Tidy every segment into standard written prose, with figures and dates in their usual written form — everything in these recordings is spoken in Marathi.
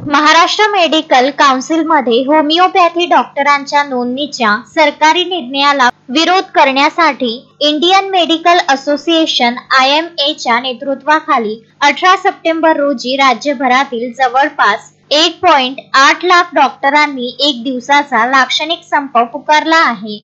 महाराष्ट्र मेडिकल काउन्सिलमध्ये होमिओपॅथी डॉक्टरांच्या नोंदणीच्या सरकारी निर्णयाला विरोध करण्यासाठी इंडियन मेडिकल असोसिएशन IMA च्या नेतृत्वाखाली 18 सप्टेंबर रोजी राज्यभरातील जवळपास 1.8 लाख डॉक्टरांनी एक दिवसाचा लाक्षणिक संप पुकारला आहे।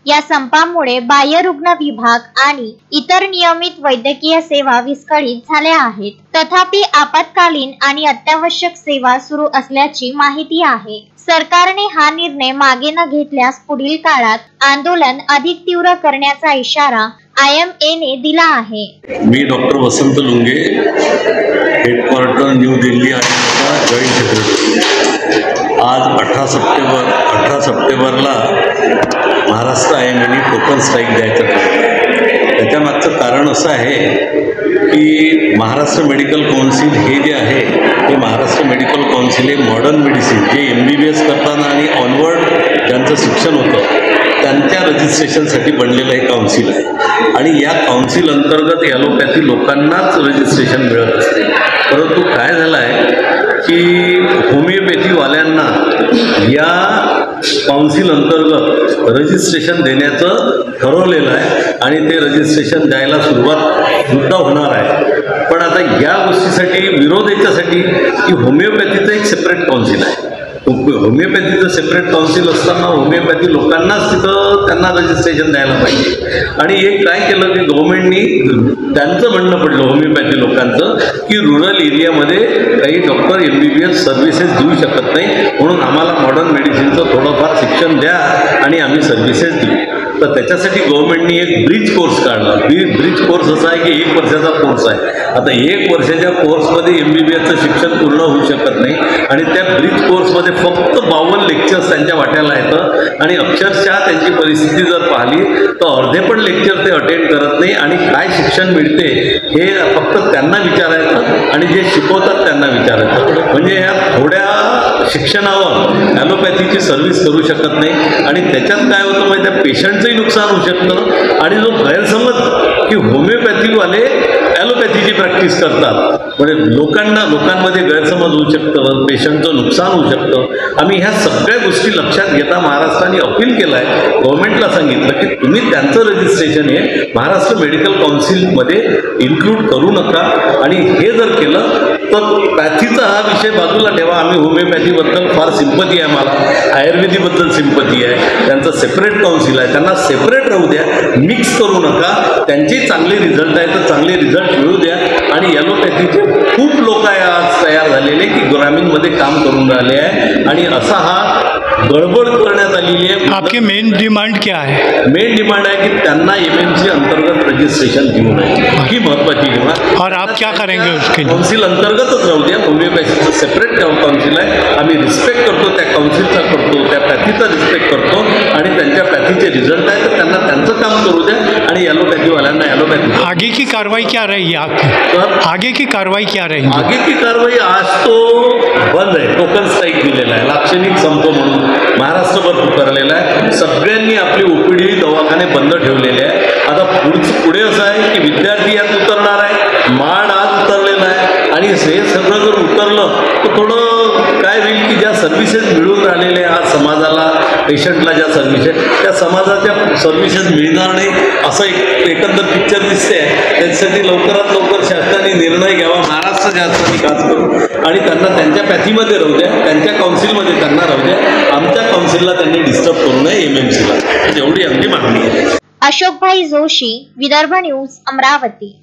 या संपामुळे बाह्य रुग्ण विभाग आणि इतर नियमित वैद्यकीय सेवा विस्कळीत झाल्या आहेत। तथापि आपत्कालीन आणि अत्यावश्यक सेवा सुरू असल्याची माहिती आहे। सरकारने हा निर्णय मागे न घेतल्यास पुढील काळात आंदोलन अधिक तीव्र करण्याचा इशारा IMA ने दिला आहे। मी doctor Vasant Lunge, headquarter new Delhi joint secretary. आज 18 सप्टेंबरला महाराष्ट्र IMA ने टोकन स्ट्राईक द्यायचं ठरवलं। त्याच्या मागचं कारण असं आहे की महाराष्ट्र मेडिकल काउन्सिल हे जे आहे ते महाराष्ट्र मेडिकल काउन्सिल हे मॉडर्न मेडिसिन जे MBBS करताना आणि ऑनवर्ड ज्यांचं शिक्षण होतं त्यांच्या रजिस्ट्रेशनसाठी बनलेलं हे काउन्सिल आहे आणि या काउन्सिल अंतर्गत ॲलोपॅथी लोकांनाच रजिस्ट्रेशन मिळत असते। परंतु काय झालं आहे की होमिओपॅथीवाल्यांना या काउन्सिल अंतर्गत रजिस्ट्रेशन देण्याचं ठरवलेलं आहे आणि ते रजिस्ट्रेशन द्यायला सुरुवात सुद्धा होणार आहे। पण आता या गोष्टीसाठी विरोध याच्यासाठी की होमिओपॅथीचं एक सेपरेट काउन्सिल आहे। होमिओपॅथीचं सेपरेट काउन्सिल असताना होमिओपॅथी लोकांनाच तिथं त्यांना रजिस्ट्रेशन द्यायला पाहिजे आणि एक काय केलं की गव्हर्नमेंटनी त्यांचं म्हणणं पडलं होमिओपॅथी लोकांचं की रुरल एरियामध्ये काही डॉक्टर MBBS सर्व्हिसेस देऊ शकत नाही, म्हणून आम्हाला मॉडर्न मेडिसिनचं थोडंफार शिक्षण द्या आणि आम्ही सर्व्हिसेस देऊ। तर त्याच्यासाठी गव्हर्नमेंटनी एक ब्रिज कोर्स काढला। ब्रिज कोर्स असा आहे की 1 वर्षाचा कोर्स आहे। आता 1 वर्षाच्या कोर्समध्ये MBBSचं शिक्षण पूर्ण होऊ शकत नाही आणि त्या ब्रिज कोर्समध्ये फक्त 52 लेक्चर्स त्यांच्या वाट्याला येतं आणि अक्षरशः त्यांची परिस्थिती जर पाहिली तर अर्धे पण लेक्चर ते अटेंड करत नाही आणि काय शिक्षण मिळते हे फक्त त्यांना विचारायचं आणि जे शिकवतात त्यांना विचारायचं। म्हणजे या थोड्या शिक्षणावर ॲलोपॅथीची सर्व्हिस करू शकत नाही आणि त्याच्यात काय होतं माहिती आहे, पेशंटचंही नुकसान होऊ शकतं आणि जो गैरसमज की होमिओपॅथीवाले ॲलोपॅथीची प्रॅक्टिस करतात म्हणजे लोकांमध्ये गैरसमज होऊ शकतं, पेशंटचं नुकसान होऊ शकतं। आम्ही ह्या सगळ्या गोष्टी लक्षात घेता महाराष्ट्राने अपील केलं आहे, गव्हर्नमेंटला सांगितलं की तुम्ही त्यांचं रजिस्ट्रेशन हे महाराष्ट्र मेडिकल काउन्सिलमध्ये इन्क्लूड करू नका आणि हे जर केलं तर पॅथीचा हा विषय बाजूला ठेवा। आम्ही होमिओपॅथीबद्दल फार सिंपती आहे, मला आयुर्वेदीबद्दल सिंपती आहे, त्यांचं सेपरेट काउन्सिल आहे, त्यांना सेपरेट राहू द्या, मिक्स करू नका। त्यांचे चांगले रिझल्ट आहे तर चांगले रिझल्ट मिळू द्या आणि ॲलोपॅथीचे खूप लोक आहे आज तयार झालेले की ग्रामीणमध्ये काम करून राहिले आहे आणि असा हा गडबड करण्यात आलेली आहे। आपकी मेन डिमांड क्या है? मेन डिमांड है कि त्यांना MMC अंतर्गत रजिस्ट्रेशन देऊ नये, ही महत्त्वाची डिमांड। और आप क्या करेंगे उसके लिए? काउन्सिल अंतर्गतच राहू द्या, होमिओपॅथीचं सेपरेट काउन्सिल आहे, आम्ही रिस्पेक्ट करतो त्या काउन्सिलचा, करतो त्या पॅथीचा रिस्पेक्ट करतो आणि त्यांच्या पॅथीचे रिझल्ट आहे तर त्यांना त्यांचं काम करू द्या आणि ॲलोपॅथीवाल्यांना ॲलोपॅथी। आगे की कार्रवाई क्या रहेगी आपकी? आगे की कार्रवाई क्या रहेगी? आगे की कार्रवाई आज तो बंद आहे, टोकन स्ट्राईक दिलेला आहे, लाक्षणिक संप म्हणून महाराष्ट्रभर पुकारलेला आहे। सगळ्यांनी आपली OPD दवाखाने बंद ठेवलेले आहे। आता पुढे असं आहे की विद्यार्थी यात उतरणार आहे, माड आज उतरलेला आहे आणि हे सगळं जर उतरलं तर थोडं काय होईल की ज्या सर्व्हिसेस मिळून राहिलेल्या आज समाजाला, पेशंटला ज्या सर्व्हिसेस त्या समाजाच्या सर्व्हिसेस मिळणार नाही असं एकंदर पिक्चर दिसते आहे। त्याच्यासाठी लवकरात लवकर शासनाने निर्णय घ्यावा, महाराष्ट्र शासनाने खास करून, आणि त्यांना त्यांच्या पॅथीमध्ये राहू द्या, त्यांच्या काउन्सिलमध्ये त्यांना राहू द्या, आमच्या काउन्सिलला त्यांनी डिस्टर्ब करू नये MMCला, एवढी आमची मागणी आहे। अशोकभाई जोशी, विदर्भ न्यूज, अमरावती।